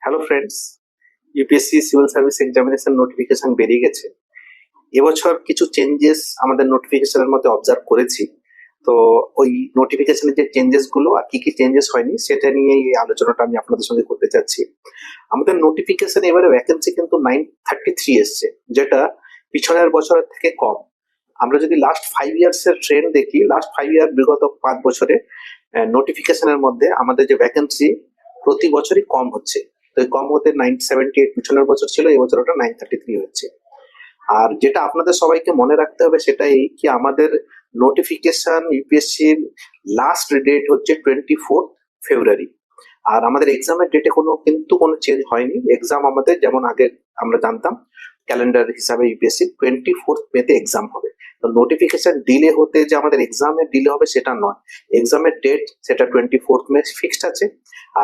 Hello friends, UPSC civil service examination notification বেরিয়ে গেছে। এবছর কিছু চেঞ্জেস আমাদের নোটিফিকেশনের মধ্যে অবজার্ভ করেছি। তো ওই নোটিফিকেশনের যে চেঞ্জেস গুলো আর কি কি চেঞ্জেস হয়নি সেটা নিয়ে এই আলোচনাটা আমি আপনাদের সঙ্গে করতে চাচ্ছি। আমাদের নোটিফিকেশন এবারে ভ্যাকেন্সি কিন্তু 933 এসছে, যেটা পিছনের বছরের থেকে কম। আমরা যদি লাস্ট 5 ইয়ার্স এর ট্রেন্ড দেখি, লাস্ট 5 ইয়ার বিগত 5 বছরে নোটিফিকেশনের মধ্যে আমাদের যে ভ্যাকেন্সি প্রতি বছরই কম হচ্ছে। তো এই কম হতে 978 পিছনের বছর ছিল, এই বছর ওটা 933 হচ্ছে। আর যেটা আপনাদের সবাইকে মনে রাখতে হবে সেটা এই কি, আমাদের নোটিফিকেশন ইউপিএসসির লাস্ট ডেট হচ্ছে 24 ফেব্রুয়ারি। আর আমাদের এক্সামের ডেটে কোনো চেঞ্জ হয়নি। এক্সাম আমাদের যেমন আগে আমরা জানতাম ক্যালেন্ডার হিসাবে ইউপিএসসি 24 মেতে এক্সাম হবে। তো নোটিফিকেশন ডিলে হতে যে আমাদের এক্সামের ডিলে হবে সেটা নয়, এক্সামের ডেট সেটা 24 মে ফিক্সড আছে।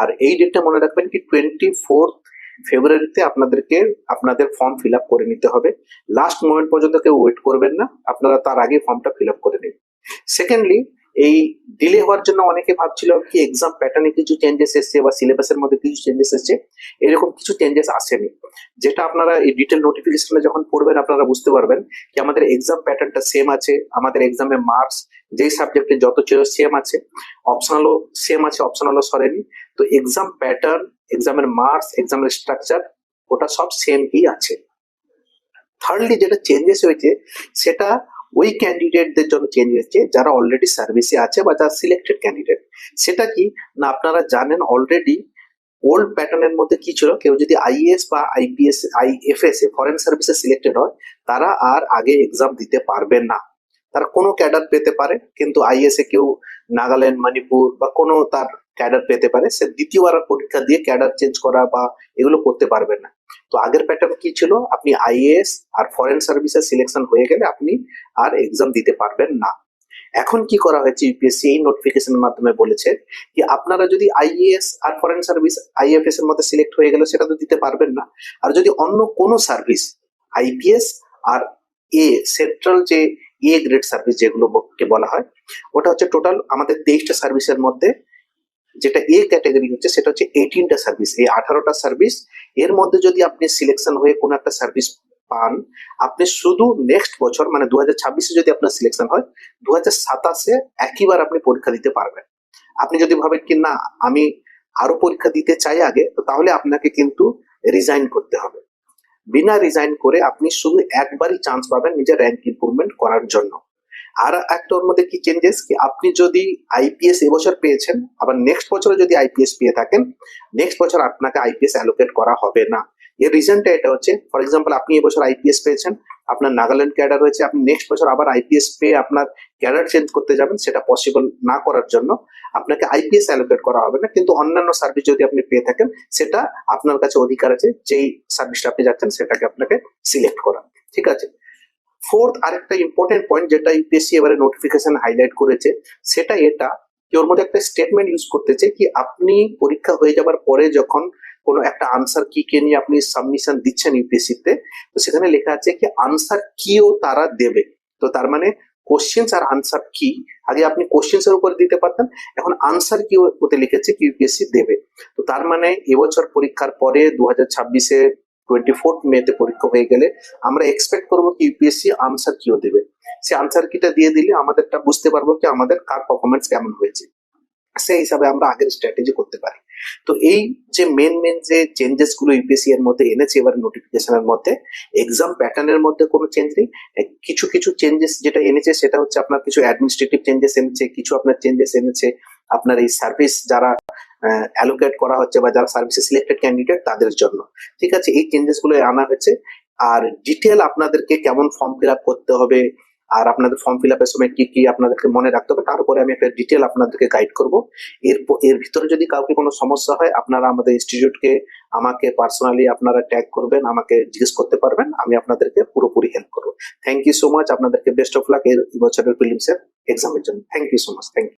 আর এই ডেটটা মনে রাখবেন কি 24 ফেব্রুয়ারিতে আপনাদেরকে আপনাদের ফর্ম ফিল আপ করে নিতে হবে। লাস্ট মোমেন্ট পর্যন্ত কেউ ওয়েট করবেন না, আপনারা তার আগে ফর্মটা ফিল আপ করে নিন। সেকেন্ডলি, এই ডিলে হওয়ার জন্য অনেকে ভাবছিল কি এক্সাম প্যাটার্নে কিছু চেঞ্জেস এসছে বা সিলেবাসের মধ্যে কিছু চেঞ্জেস এসছে। এরকম কিছু চেঞ্জেস আসেনি, যেটা আপনারা এই ডিটেল নোটিফিকেশনে যখন পড়বেন আপনারা বুঝতে পারবেন কি আমাদের এক্সাম প্যাটার্নটা সেম আছে। আমাদের এক্সামে মার্কস যেই সাবজেক্টে যত ছিল সেম আছে, অপশনালও সেম আছে, অপশনালও সরেনি। তো এক্সাম প্যাটার্ন, এক্সামের মার্কস, এক্সামের স্ট্রাকচার ওটা সব সেমই আছে। থার্ডলি যেটা চেঞ্জেস হয়েছে সেটা ওই ক্যান্ডিডেটদের জন্য চেঞ্জ হয়েছে যারা অলরেডি সার্ভিসে আছে বা যারা সিলেক্টেড ক্যান্ডিডেট। সেটা কি না, আপনারা জানেন অলরেডি ওল্ড প্যাটার্নের মধ্যে কি ছিল, কেউ যদি আইএএস বা আইপিএস আইএফএস এ ফরেন সার্ভিসে সিলেক্টেড হয় তারা আর আগে এক্সাম দিতে পারবেন না। তারা কোনো ক্যাডার পেতে পারে, কিন্তু আইএস এ কেউ নাগাল্যান্ড, মণিপুর বা কোনো তার ক্যাডার পেতে পারে, সে দ্বিতীয়বার পরীক্ষা দিয়ে ক্যাডার চেঞ্জ করা বা এগুলো করতে পারবে না। তো আগের প্যাটার্ন কি ছিল, আপনি আইএএস আর ফরেন সার্ভিসে সিলেকশন হয়ে গেলে আপনি আর এক্সাম দিতে পারবেন না। এখন কি করা হয়েছে, ইউপিএসসি এই নোটিফিকেশনের মাধ্যমে বলেছে কি আপনারা যদি আইএএস আর ফরেন সার্ভিস আইএফএস এর মধ্যে সিলেক্ট হয়ে গেলে সেটা তো দিতে পারবেন না। আর যদি অন্য কোনো service IPS R a central যে এ গ্রেড সার্ভিস যেগুলোকে বলা হয়, ওটা হচ্ছে টোটাল আমাদের 23টা সার্ভিসের মধ্যে যেটা এ ক্যাটাগরি হচ্ছে সেটা হচ্ছে 18টা সার্ভিস, এই 18টা সার্ভিস এর মধ্যে যদি আপনি সিলেকশন হয়ে কোনো একটা সার্ভিস পান, আপনি শুধু নেক্সট বছর মানে 2026-এ যদি আপনার সিলেকশন হয়, 2027-এ একইবার আপনি পরীক্ষা দিতে পারবেন। আপনি যদি ভাবেন কি না আমি আরো পরীক্ষা দিতে চাই আগে, তো তাহলে আপনাকে কিন্তু রিজাইন করতে হবে। বিনা রিজাইন করে আপনি শুধু একবারই চান্স পাবেন নিজের র্যাঙ্ক ইমপ্রুভমেন্ট করার জন্য। আর একটা ওর মধ্যে কি চেঞ্জেস কি, আপনি যদি আইপিএস এবছর পেয়েছেন, আবার নেক্সট বছরে যদি আইপিএস পেয়ে থাকেন, নেক্সট বছর আপনাকে আইপিএস অ্যালোকেট করা হবে না। এর রিজনটা এটা হচ্ছে, ফর এক্সাম্পল আপনি এবছর আইপিএস পেয়েছেন, আপনার নাগাল্যান্ড ক্যাডার হয়েছে, আপনি নেক্সট বছর আবার আইপিএস পেয়ে আপনার ক্যাডার চেঞ্জ করতে যাবেন, সেটা পসিবল না করার জন্য আপনাকে আইপিএস অ্যালোকেট করা হবে না। কিন্তু অন্যান্য সার্ভিস যদি আপনি পেয়ে থাকেন, সেটা আপনার কাছে অধিকার আছে যেই সার্ভিসটা আপনি যাচ্ছেন সেটাকে আপনাকে সিলেক্ট করা। ঠিক আছে। ফোর্থ আরেকটা ইম্পর্টেন্ট পয়েন্ট যেটা ইউপিএসসি এবারে নোটিফিকেশন হাইলাইট করেছে, সেটা এটা কি ওর মধ্যে একটা স্টেটমেন্ট ইউজ করতেছে কি আপনি পরীক্ষা হয়ে যাবার পরে যখন কোনো একটা আনসার কি কে নিয়ে আপনি সাবমিশন দিচ্ছেন ইউপিএসসি তে, তো সেখানে লেখা আছে কি আনসার কিও তারা দেবে। তো তার মানে কোশ্চেন্স আর আনসার কি, আগে আপনি কোশ্চেন্স এর উপর দিতে পারতেন, এখন আনসার কি ওতে লিখেছে কি ইউপিএসসি দেবে। তো তার মানে এবছর পরীক্ষার পরে 2026-এ 24 মেতে পরীক্ষা হয়ে গেলে আমরা এক্সপেক্ট করবো কি ইউপিএসসি আনসার কিও দেবে। সে আনসার কিটা দিয়ে দিলে আমাদেরটা বুঝতে পারবো কি আমাদের কার পারফরমেন্স কেমন হয়েছে, সেই হিসাবে আমরা আগের স্ট্র্যাটেজি করতে পারি। তো এই যে মেন যে চেঞ্জেস গুলো ইউপিএসসি এর মধ্যে এনেছে এবার নোটিফিকেশনের মধ্যে, এক্সাম প্যাটার্নের মধ্যে কোনো চেঞ্জ নেই। কিছু কিছু চেঞ্জেস যেটা এনেছে সেটা হচ্ছে আপনার কিছু অ্যাডমিনিস্ট্রেটিভ চেঞ্জেস এনেছে, কিছু আপনার চেঞ্জেস এনেছে আপনার এই সার্ভিস যারা অ্যালোকেট করা হচ্ছে বা যারা সার্ভিসে সিলেক্টেড ক্যান্ডিডেট তাদের জন্য। ঠিক আছে, এই চেঞ্জেস গুলো আনা হয়েছে। আর ডিটেল আপনাদেরকে কেমন ফর্ম ফিল আপ করতে হবে আর আপনাদের ফর্ম ফিল আপের সময় কি কি আপনাদেরকে মনে রাখতে হবে, তারপরে আমি একটা ডিটেল আপনাদেরকে গাইড করব। এর ভিতরে যদি কাউকে কোনো সমস্যা হয় আপনারা আমাদের ইনস্টিটিউটকে আমাকে পার্সোনালি আপনারা ট্যাগ করবেন, আমাকে জিজ্ঞেস করতে পারবেন, আমি আপনাদেরকে পুরোপুরি হেল্প করবো। থ্যাংক ইউ সো মাচ, আপনাদেরকে বেস্ট অফ লাক এই বছরের প্রিলিমসের এক্সামের জন্য। Thank you so much, thank you.